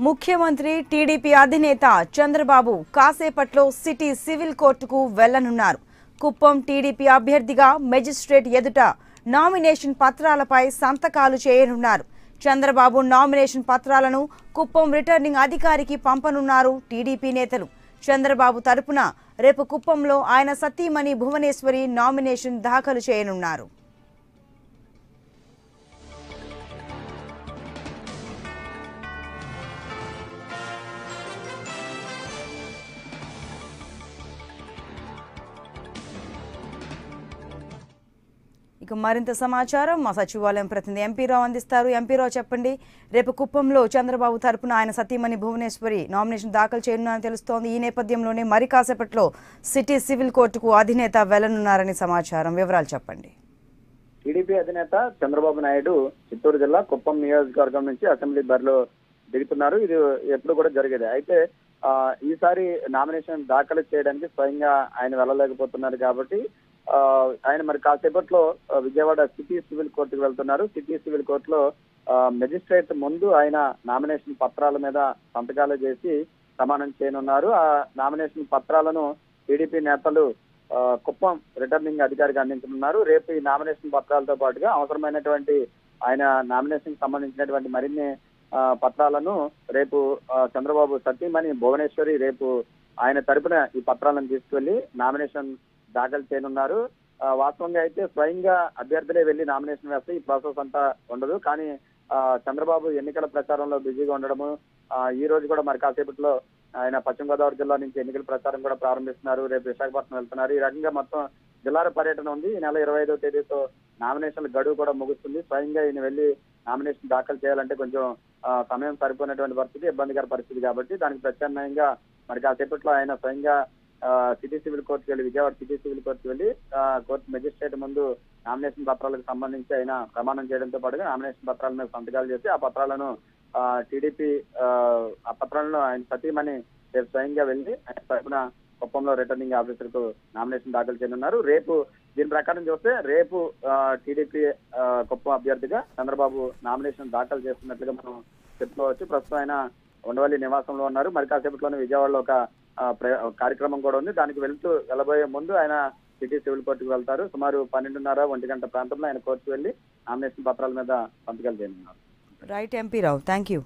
ముఖ్యమంత్రి టీడీపీ అధినేత చంద్రబాబు కాసేపట్లో సిటీ సివిల్ కోర్టుకు వెళ్లనున్నారు. కుప్పం టీడీపీ అభ్యర్థిగా మెజిస్ట్రేట్ ఎదుట నామినేషన్ పత్రాలపై సంతకాలు చేయనున్నారు. చంద్రబాబు నామినేషన్ పత్రాలను కుప్పం రిటర్నింగ్ అధికారికి పంపనున్నారు టీడీపీ నేతలు. చంద్రబాబు తరపున రేపు కుప్పంలో ఆయన సతీమణి భువనేశ్వరి నామినేషన్ దాఖలు చేయనున్నారు. ఇక మరింత సమాచారం మా సచివాలయం ప్రతినిధి ఎంపీ రావు అందిస్తారు. ఎంపీ రావు, చెప్పండి, రేపు కుప్పంలో చంద్రబాబు తరపున ఆయన సతీమణి భువనేశ్వరి నామినేషన్ దాఖలు చేయనున్నారని తెలుస్తోంది. ఈ నేపథ్యంలోనే మరి కాసేపట్లో సిటీ సివిల్ కోర్టుకు అధినేత వెళ్లనున్నారని సమాచారం. వివరాలు చెప్పండి. టీడీపీ అధినేత చంద్రబాబు నాయుడు చిత్తూరు జిల్లా కుప్పం నియోజకవర్గం నుంచి అసెంబ్లీ బరిలో దిగుతున్నారు. ఇది ఎప్పుడు కూడా జరిగేది. అయితే ఈసారి నామినేషన్ దాఖలు చేయడానికి స్వయంగా ఆయన వెళ్ళలేకపోతున్నారు కాబట్టి ఆయన మరి కాసేపట్లో విజయవాడ సిటీ సివిల్ కోర్టుకు వెళ్తున్నారు. సిటీ సివిల్ కోర్టులో మెజిస్ట్రేట్ ముందు ఆయన నామినేషన్ పత్రాల మీద సంతకాలు చేసి ప్రమాణం చేయనున్నారు. ఆ నామినేషన్ పత్రాలను టీడీపీ నేతలు కుప్పం రిటర్నింగ్ అధికారికి అందించనున్నారు. రేపు ఈ నామినేషన్ పత్రాలతో పాటుగా అవసరమైనటువంటి ఆయన నామినేషన్ సంబంధించినటువంటి మరిన్ని పత్రాలను రేపు చంద్రబాబు సతీమణి భువనేశ్వరి రేపు ఆయన తరపున ఈ పత్రాలను తీసుకువెళ్లి నామినేషన్ దాఖలు చేయనున్నారు. వాస్తవంగా అయితే స్వయంగా అభ్యర్థులే వెళ్లి నామినేషన్ వేస్తే ఈ ప్రాసెస్ అంతా ఉండదు. కానీ చంద్రబాబు ఎన్నికల ప్రచారంలో బిజీగా ఉండడము, ఈ రోజు కూడా మరి కాసేపట్లో ఆయన పశ్చిమ గోదావరి జిల్లా నుంచి ఎన్నికల ప్రచారం కూడా ప్రారంభిస్తున్నారు. రేపు విశాఖపట్నం వెళ్తున్నారు. ఈ రకంగా మొత్తం జిల్లాల పర్యటన ఉంది. ఈ నెల 25వ తేదీతో నామినేషన్ల గడువు కూడా ముగుస్తుంది. స్వయంగా ఈయన వెళ్లి నామినేషన్ దాఖలు చేయాలంటే కొంచెం సమయం సరిపోయినటువంటి పరిస్థితి, ఇబ్బందికర పరిస్థితి కాబట్టి దానికి ప్రత్యామ్నాయంగా మరి కాసేపట్లో ఆయన స్వయంగా సిటీ సివిల్ కోర్టుకు వెళ్ళి విజయవాడ సిటీ సివిల్ కోర్టుకు వెళ్ళి కోర్టు మెజిస్ట్రేట్ ముందు నామినేషన్ పత్రాలకు సంబంధించి ఆయన ప్రమాణం చేయడంతో పాటుగా నామినేషన్ పత్రాల మీద సంతకాలు చేసి ఆ పత్రాలను టీడీపీ ఆ పత్రాలను ఆయన సతీమణి రేపు స్వయంగా వెళ్ళి ఆయన తరపున కుప్పంలో రిటర్నింగ్ ఆఫీసర్ కు నామినేషన్ దాఖలు చేయనున్నారు. రేపు దీని ప్రకారం చూస్తే రేపు టీడీపీ కుప్పం అభ్యర్థిగా చంద్రబాబు నామినేషన్ దాఖలు చేస్తున్నట్లుగా మనం చెప్పుకోవచ్చు. ప్రస్తుతం ఆయన ఉండవల్లి నివాసంలో ఉన్నారు. మరి కాసేపట్లోనే విజయవాడలో ఒక కార్యక్రమం కూడా ఉంది. దానికి వెళ్ళబోయే ముందు ఆయన సిటీ సివిల్ కోర్టుకు వెళ్తారు. సుమారు 12:30, 1 గంట ప్రాంతంలో ఆయన కోర్టుకు వెళ్లి నామినేషన్ పత్రాల మీద సంతకాలు చేయనున్నారు. Right MP Rao, thank you.